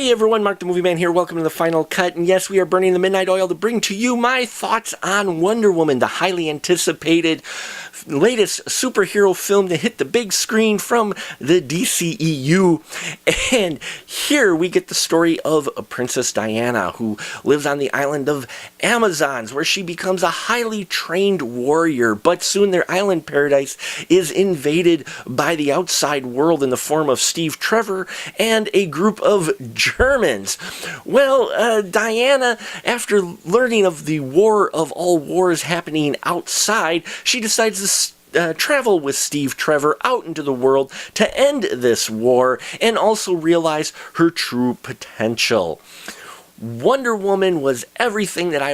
Hey everyone, Mark the Movie Man here. Welcome to the final cut. And yes, we are burning the midnight oil to bring to you my thoughts on Wonder Woman, the highly anticipated latest superhero film to hit the big screen from the DCEU. And here we get the story of Princess Diana, who lives on the island of Amazons, where she becomes a highly trained warrior. But soon their island paradise is invaded by the outside world in the form of Steve Trevor and a group of Germans. Well, Diana, after learning of the war of all wars happening outside, she decides to travel with Steve Trevor out into the world to end this war and also realize her true potential. Wonder Woman was everything that I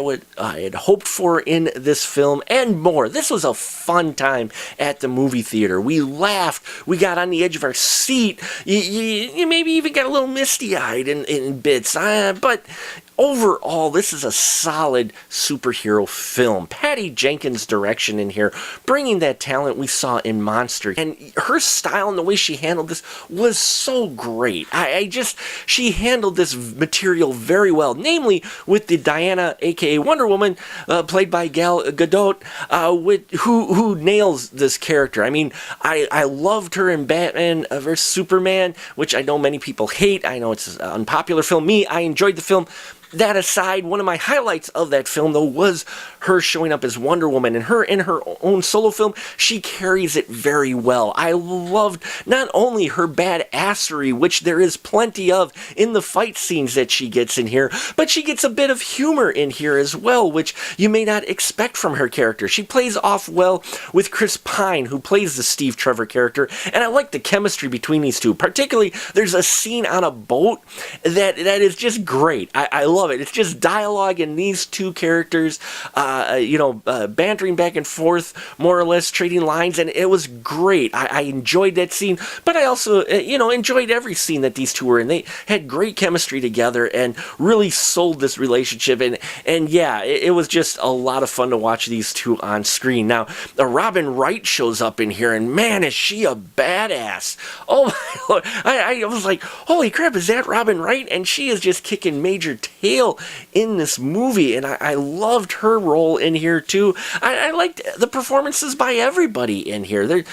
had hoped for in this film and more. This was a fun time at the movie theater. We laughed. We got on the edge of our seat. You maybe even got a little misty-eyed in bits. But overall, this is a solid superhero film. Patty Jenkins' direction in here, bringing that talent we saw in Monster. And her style and the way she handled this was so great. She handled this material very well, namely with the Diana, aka Wonder Woman, played by Gal Gadot, who nails this character. I mean, I loved her in Batman vs. Superman, which I know many people hate. I know it's an unpopular film. I enjoyed the film. That aside, one of my highlights of that film, though, was her showing up as Wonder Woman. And her in her own solo film, she carries it very well. I loved not only her badassery, which there is plenty of in the fight scenes that she gets in here, but she gets a bit of humor in here as well, which you may not expect from her character. She plays off well with Chris Pine, who plays the Steve Trevor character, and I like the chemistry between these two. Particularly, there's a scene on a boat that is just great. I love it. It's just dialogue and these two characters, bantering back and forth, more or less trading lines, and it was great. I enjoyed that scene, but I also, enjoyed every scene that these two were in. They had great chemistry together and really sold this relationship, and yeah, it was just a lot of fun to watch these two on screen. Now, Robin Wright shows up in here, and man, is she a badass. Oh my Lord. I was like, holy crap, is that Robin Wright? And she is just kicking major tail in this movie, and I loved her role in here too. I liked the performances by everybody in here. There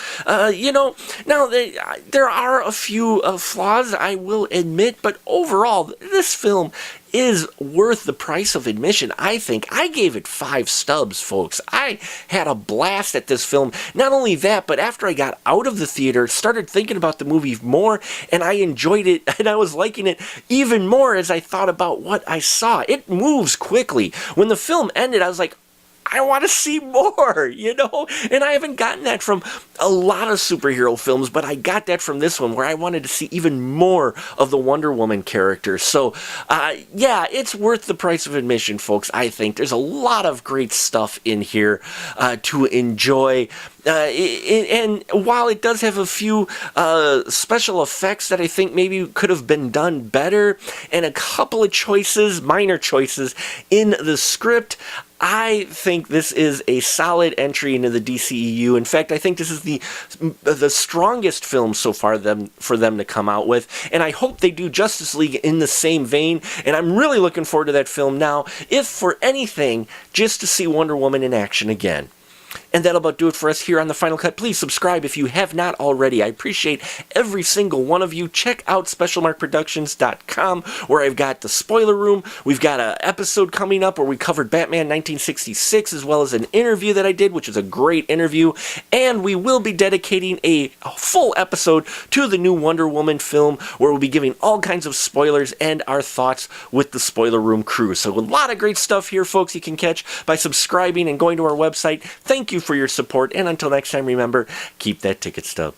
are a few flaws, I will admit, but overall, this film is worth the price of admission. I think I gave it 5 stubs, folks. I had a blast at this film. Not only that, but after I got out of the theater, started thinking about the movie more, and I enjoyed it, and I was liking it even more as I thought about what I saw. It moves quickly. When the film ended, I was like, I want to see more, And I haven't gotten that from a lot of superhero films, but I got that from this one, where I wanted to see even more of the Wonder Woman character. So, it's worth the price of admission, folks, I think. There's a lot of great stuff in here to enjoy. And while it does have a few special effects that I think maybe could have been done better, and a couple of minor choices in the script, I think this is a solid entry into the DCEU. In fact, I think this is the strongest film so far for them to come out with, and I hope they do Justice League in the same vein, and I'm really looking forward to that film now, if for anything, just to see Wonder Woman in action again. And that'll about do it for us here on The Final Cut. Please subscribe if you have not already. I appreciate every single one of you. Check out SpecialMarkProductions.com, where I've got the spoiler room. We've got an episode coming up where we covered Batman 1966, as well as an interview that I did, which is a great interview. And we will be dedicating a full episode to the new Wonder Woman film, where we'll be giving all kinds of spoilers and our thoughts with the spoiler room crew. So a lot of great stuff here, folks, you can catch by subscribing and going to our website. Thank you for your support, and until next time, remember, keep that ticket stub.